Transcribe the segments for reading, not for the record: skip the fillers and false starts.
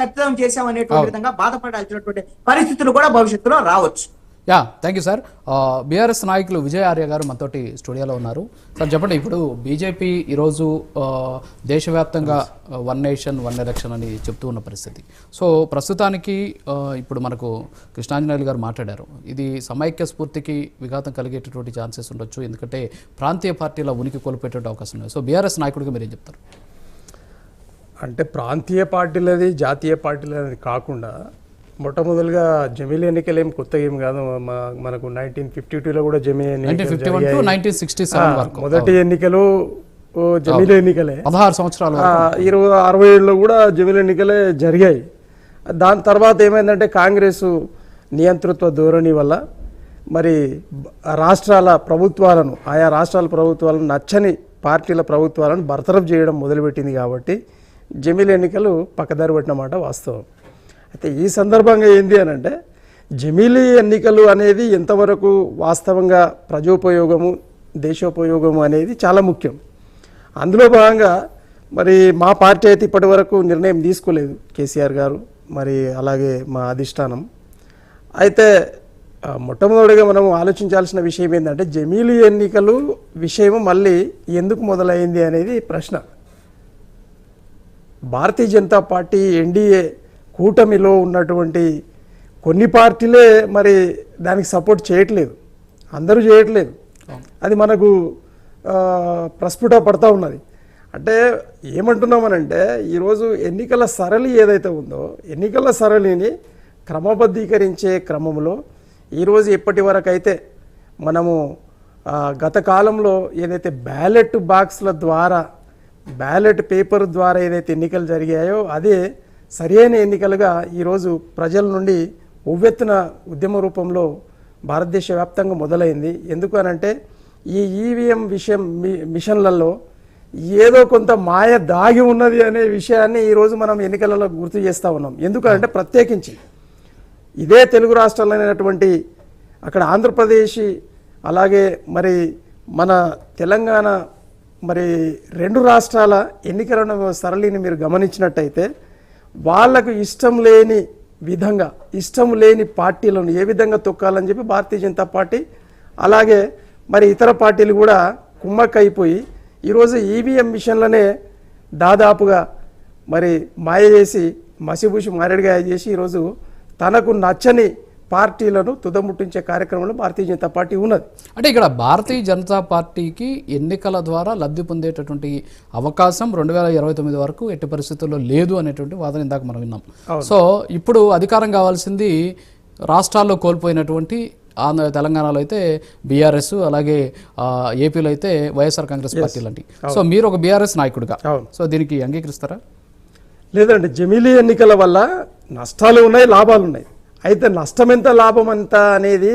ఖచ్చితం చేశామనేటువంటి విధంగా బాధపడాల్సినటువంటి పరిస్థితులు కూడా భవిష్యత్తులో రావచ్చు. Thank you sir. బీఆర్ఎస్ నాయకులు విజయ్ ఆర్య గారు మనతోటి స్టూడియోలో ఉన్నారు. సార్ చెప్పండి, ఇప్పుడు బీజేపీ ఈరోజు దేశవ్యాప్తంగా వన్ నేషన్ వన్ ఎలక్షన్ అని చెప్తూ ఉన్న పరిస్థితి. సో ప్రస్తుతానికి ఇప్పుడు మనకు కృష్ణాంజనేయులు గారు మాట్లాడారు, ఇది సమైక్య స్ఫూర్తికి విఘాతం కలిగేటటువంటి ఛాన్సెస్ ఉండొచ్చు, ఎందుకంటే ప్రాంతీయ పార్టీల ఉనికి కోల్పోయేటువంటి అవకాశం ఉంది. సో బీఆర్ఎస్ నాయకుడిగా మీరేం చెప్తారు? అంటే ప్రాంతీయ పార్టీలది జాతీయ పార్టీలది కాకుండా మొట్టమొదలుగా జమిలీ ఎన్నికలు ఏం కొత్త ఏం కాదు. మనకు 1952లో కూడా జమిలీ మొదటి ఎన్నికలు జమిలీ ఎన్నికలే. 16 సంవత్సరాలు 67లో కూడా జమిలీ ఎన్నికలే జరిగాయి. దాని తర్వాత ఏమైందంటే కాంగ్రెస్ నియంతృత్వ ధోరణి వల్ల మరి రాష్ట్రాల ప్రభుత్వాలను, ఆయా రాష్ట్రాల ప్రభుత్వాలను నచ్చని పార్టీల ప్రభుత్వాలను బర్తరఫ్ చేయడం మొదలుపెట్టింది. కాబట్టి జమిలీ ఎన్నికలు పక్కదారి పట్టినమాట వాస్తవం. అయితే ఈ సందర్భంగా ఏంది అని అంటే, జమిలీ ఎన్నికలు అనేది ఎంతవరకు వాస్తవంగా ప్రజోపయోగము దేశోపయోగము అనేది చాలా ముఖ్యం. అందులో భాగంగా మరి మా పార్టీ అయితే ఇప్పటి వరకు నిర్ణయం తీసుకోలేదు, కేసీఆర్ గారు మరి అలాగే మా అధిష్టానం. అయితే మొట్టమొదటిగా మనం ఆలోచించాల్సిన విషయం ఏంటంటే, జమిలీ ఎన్నికలు విషయం మళ్ళీ ఎందుకు మొదలైంది అనేది ప్రశ్న. భారతీయ జనతా పార్టీ ఎన్డీఏ కూటమిలో ఉన్నటువంటి కొన్ని పార్టీలే మరి దానికి సపోర్ట్ చేయట్లేదు, అందరూ చేయట్లేదు. అది మనకు ప్రస్ఫుట పడతా ఉన్నది. అంటే ఏమంటున్నామనంటే, ఈరోజు ఎన్నికల సరళి ఏదైతే ఉందో, ఎన్నికల సరళిని క్రమబద్ధీకరించే క్రమంలో ఈరోజు ఎప్పటి వరకు అయితే మనము గత కాలంలో ఏదైతే బ్యాలెట్ బాక్స్ల ద్వారా, బ్యాలెట్ పేపర్ ద్వారా ఏదైతే ఎన్నికలు జరిగాయో అదే సరైన ఎన్నికలుగా ఈరోజు ప్రజల నుండి ఉవ్వెత్తున ఉద్యమ రూపంలో భారతదేశ వ్యాప్తంగా మొదలైంది. ఎందుకు అనంటే, ఈ ఈవీఎం మిషన్లలో ఏదో కొంత మాయ దాగి ఉన్నది అనే విషయాన్ని ఈరోజు మనం ఎన్నికలలో గుర్తు చేస్తూ ఉన్నాం. ఎందుకంటే ప్రత్యేకించి ఇదే తెలుగు రాష్ట్రాలైనటువంటి అక్కడ ఆంధ్రప్రదేశ్ అలాగే మరి మన తెలంగాణ మరి రెండు రాష్ట్రాల ఎన్నికల సరళిని మీరు గమనించినట్టయితే, వాళ్లకు ఇష్టం లేని విధంగా, ఇష్టం లేని పార్టీలను ఏ విధంగా తొక్కాలని చెప్పి భారతీయ జనతా పార్టీ అలాగే మరి ఇతర పార్టీలు కూడా కుమ్మక్కైపోయి ఈరోజు ఈవీఎం మిషన్లనే దాదాపుగా మరి మాయ చేసి, మసిబూసి మారేడుగా చేసి ఈరోజు తనకు నచ్చని పార్టీలను తుదముట్టించే కార్యక్రమంలో భారతీయ జనతా పార్టీ ఉన్నది. అంటే ఇక్కడ భారతీయ జనతా పార్టీకి ఎన్నికల ద్వారా లబ్ధి పొందేటటువంటి అవకాశం 2029 వరకు ఎట్టి పరిస్థితుల్లో లేదు అనేటువంటి వాదన ఇందాక మనం విన్నాం. సో ఇప్పుడు అధికారం కావాల్సింది రాష్ట్రాల్లో కోల్పోయినటువంటి తెలంగాణలో అయితే బీఆర్ఎస్, అలాగే ఏపీలో అయితే వైఎస్ఆర్ కాంగ్రెస్ పార్టీ లాంటి. సో మీరు ఒక బీఆర్ఎస్ నాయకుడిగా సో దీనికి అంగీకరిస్తారా? లేదండి, జమిలీ ఎన్నికల వల్ల నష్టాలు ఉన్నాయి, లాభాలు ఉన్నాయి. అయితే నష్టం ఎంత లాభం ఎంత అనేది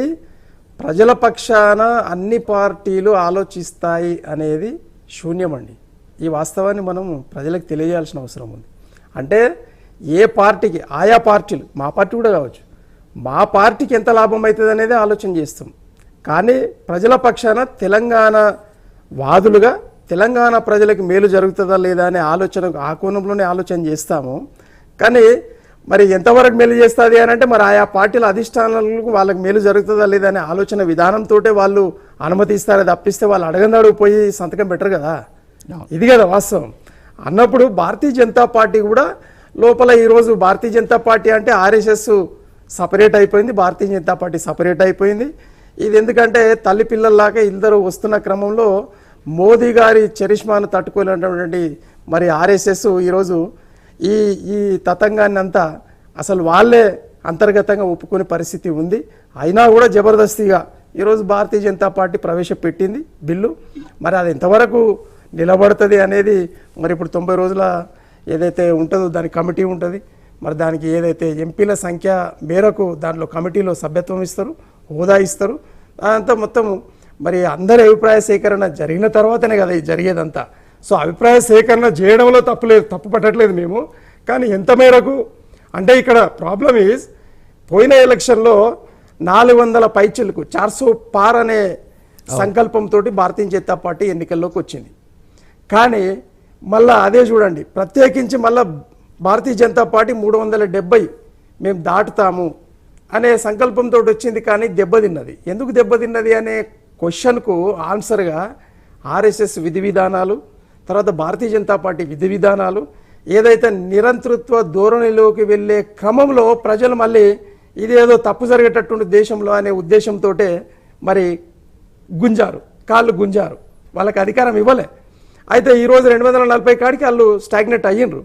ప్రజల పక్షాన అన్ని పార్టీలు ఆలోచిస్తాయి అనేది శూన్యమండి. ఈ వాస్తవాన్ని మనం ప్రజలకు తెలియజేయాల్సిన అవసరం ఉంది. అంటే ఏ పార్టీకి, ఆయా పార్టీలు, మా పార్టీ కూడా కావచ్చు, మా పార్టీకి ఎంత లాభం అవుతుంది అనేది ఆలోచన చేస్తాం. కానీ ప్రజల పక్షాన తెలంగాణ వాదులుగా తెలంగాణ ప్రజలకు మేలు జరుగుతుందా లేదా అనే ఆలోచన, ఆ కోణంలోనే ఆలోచన చేస్తాము. కానీ మరి ఎంతవరకు మేలు చేస్తుంది అని అంటే, మరి ఆయా పార్టీల అధిష్టానాలకు వాళ్ళకి మేలు జరుగుతుందా లేదా అనే ఆలోచన విధానంతో వాళ్ళు అనుమతిస్తారే తప్పిస్తే వాళ్ళు అడగందాడు పోయి సంతకం పెట్టరు కదా. ఇది కదా వాస్తవం. అన్నప్పుడు భారతీయ జనతా పార్టీ కూడా లోపల ఈరోజు భారతీయ జనతా పార్టీ అంటే ఆర్ఎస్ఎస్ సపరేట్ అయిపోయింది, భారతీయ జనతా పార్టీ సపరేట్ అయిపోయింది. ఇది ఎందుకంటే తల్లి పిల్లల్లాగా ఇద్దరు వస్తున్న క్రమంలో మోదీ గారి చరిష్మాను తట్టుకోలేనటువంటి మరి ఆర్ఎస్ఎస్ ఈరోజు ఈ తతంగాన్ని అంతా అసలు వాళ్ళే అంతర్గతంగా ఒప్పుకునే పరిస్థితి ఉంది. అయినా కూడా జబర్దస్తిగా ఈరోజు భారతీయ జనతా పార్టీ ప్రవేశపెట్టింది బిల్లు. మరి అది ఎంతవరకు నిలబడుతుంది అనేది మరి ఇప్పుడు 90 రోజుల ఏదైతే ఉంటుందో దాని కమిటీ ఉంటుంది. మరి దానికి ఏదైతే ఎంపీల సంఖ్య మేరకు దాంట్లో కమిటీలో సభ్యత్వం ఇస్తారు, హోదా ఇస్తారు. అదంతా మొత్తం మరి అందరి అభిప్రాయ సేకరణ జరిగిన తర్వాతనే కదా ఇది జరిగేదంతా. సో అభిప్రాయ సేకరణ చేయడంలో తప్పు పట్టట్లేదు మేము. కానీ ఎంత మేరకు అంటే ఇక్కడ ప్రాబ్లం ఈజ్, పోయిన ఎలక్షన్లో 400 పైచిలకు 400 పార్ అనే సంకల్పంతో భారతీయ జనతా పార్టీ ఎన్నికల్లోకి వచ్చింది. కానీ మళ్ళీ అదే చూడండి, ప్రత్యేకించి మళ్ళీ భారతీయ జనతా పార్టీ 370 మేము దాటుతాము అనే సంకల్పంతో వచ్చింది, కానీ దెబ్బతిన్నది. ఎందుకు దెబ్బతిన్నది అనే క్వశ్చన్కు ఆన్సర్గా ఆర్ఎస్ఎస్ విధి విధానాలు, తర్వాత భారతీయ జనతా పార్టీ విధి విధానాలు, ఏదైతే నిరంతృత్వ ధోరణిలోకి వెళ్ళే క్రమంలో ప్రజలు మళ్ళీ ఇదేదో తప్పు జరిగేటటువంటి దేశంలో అనే ఉద్దేశంతో మరి గుంజారు, కాళ్ళు గుంజారు, వాళ్ళకి అధికారం ఇవ్వలే. అయితే ఈరోజు 240 కాడికి వాళ్ళు స్టాగ్నెట్ అయ్యిండ్రు.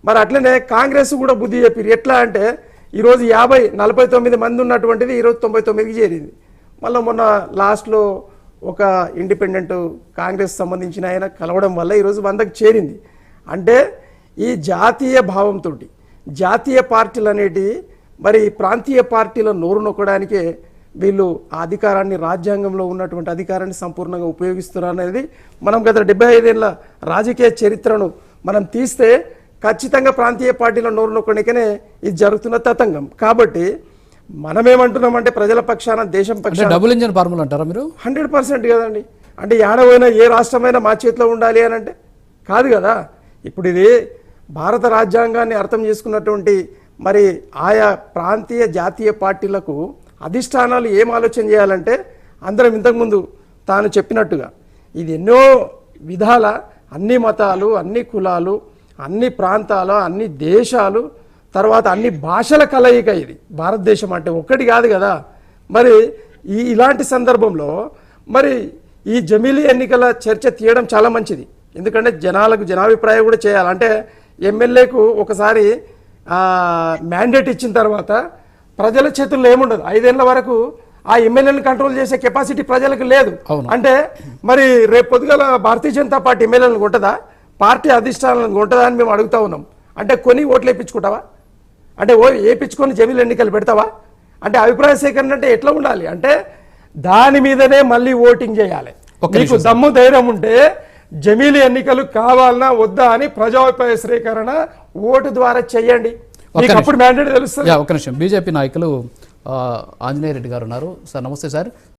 మరి అట్లనే కాంగ్రెస్ కూడా బుద్ధి చెప్పారు. ఎట్లా అంటే ఈరోజు 49 మంది ఉన్నటువంటిది ఈరోజు 99కి చేరింది. మళ్ళీ మొన్న లాస్ట్లో ఒక ఇండిపెండెంట్ కాంగ్రెస్ సంబంధించిన ఆయన కలవడం వల్ల ఈరోజు 100కి చేరింది. అంటే ఈ జాతీయ భావంతో జాతీయ పార్టీలు అనేటివి మరి ప్రాంతీయ పార్టీల నోరు నొక్కడానికే వీళ్ళు ఆ అధికారాన్ని, రాజ్యాంగంలో ఉన్నటువంటి అధికారాన్ని సంపూర్ణంగా ఉపయోగిస్తున్నారు అనేది మనం గత 75 ఏళ్ళ రాజకీయ చరిత్రను మనం తీస్తే ఖచ్చితంగా ప్రాంతీయ పార్టీల నోరు నొక్కడానికనే ఇది జరుగుతున్న తతంగం. కాబట్టి మనమేమంటున్నామంటే ప్రజల పక్షాన, దేశం పక్షాన డబుల్ ఇంజన్ ఫార్ములా అంటారా మీరు? 100% కదండి. అంటే ఏడవైనా ఏ రాష్ట్రమైనా మా చేతిలో ఉండాలి అని అంటే కాదు కదా. ఇప్పుడు ఇది భారత రాజ్యాంగాన్ని అర్థం చేసుకున్నటువంటి మరి ఆయా ప్రాంతీయ జాతీయ పార్టీలకు అధిష్టానాలు ఏం ఆలోచన చేయాలంటే, అందరం ఇంతకుముందు తాను చెప్పినట్టుగా ఇది ఎన్నో విధాల అన్ని మతాలు, అన్ని కులాలు, అన్ని ప్రాంతాలు, అన్ని దేశాలు, తర్వాత అన్ని భాషల కలయిక ఇది భారతదేశం అంటే, ఒక్కటి కాదు కదా. మరి ఇలాంటి సందర్భంలో మరి ఈ జమిలీ ఎన్నికల చర్చ తీయడం చాలా మంచిది. ఎందుకంటే జనాలకు జనాభిప్రాయం కూడా చేయాలి. అంటే ఎమ్మెల్యేకు ఒకసారి మ్యాండేట్ ఇచ్చిన తర్వాత ప్రజల చేతుల్లో ఏముండదు. 5 ఏళ్ల వరకు ఆ ఎమ్మెల్యేలను కంట్రోల్ చేసే కెపాసిటీ ప్రజలకు లేదు. అంటే మరి రేపు పొద్దుగల భారతీయ జనతా పార్టీ ఎమ్మెల్యేలను కొంటదా, పార్టీ అధిష్టానాలను కొంటదా అని మేము అడుగుతా ఉన్నాం. అంటే కొని ఓట్లు వేయించుకుంటావా? అంటే వేయించుకొని జమిలీ ఎన్నికలు పెడతావా? అంటే అభిప్రాయ సేకరణ అంటే ఎట్లా ఉండాలి అంటే దాని మీదనే మళ్ళీ ఓటింగ్ చేయాలి. మీకు దమ్ము ధైర్యం ఉంటే జమిలీ ఎన్నికలు కావాలన్నా వద్దా అని ప్రజాభిప్రాయ సేకరణ ఓటు ద్వారా చేయండి. అప్పుడు మ్యాండేట్ తెలుస్తుంది. ఒక నిమిషం, బీజేపీ నాయకులు ఆంజనేయ రెడ్డి గారు ఉన్నారు. సార్ నమస్తే సార్.